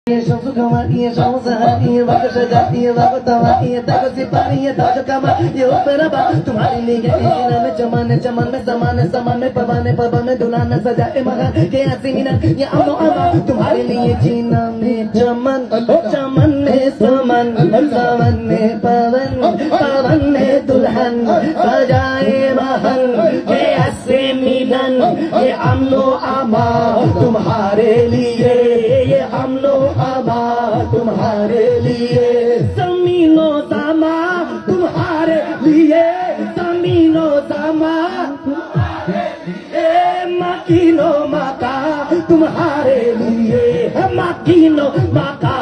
ये शब्द कमा ये शब्द ये वक्त सजा ये वक्त तवा ये तक सिपाही ये ताज कमा ये ऊपर बा तुम्हारे लिए ये में चमन चमन में समान समान में पवन में दुल्हन सजाए मगर के हंसी मीना ये अमो अमा तुम्हारे लिए जीना में चमन चमन में समन समन में पवन में दुल्हन सजाए महल के हंसी मिलन ये अमनो अमा तुम्हारे लिए ये अमनो अमा तुम्हारे लिए जमीनो समा तुम्हारे लिए जमीनो समा मकीनो मका तुम्हारे लिए मकीनो मका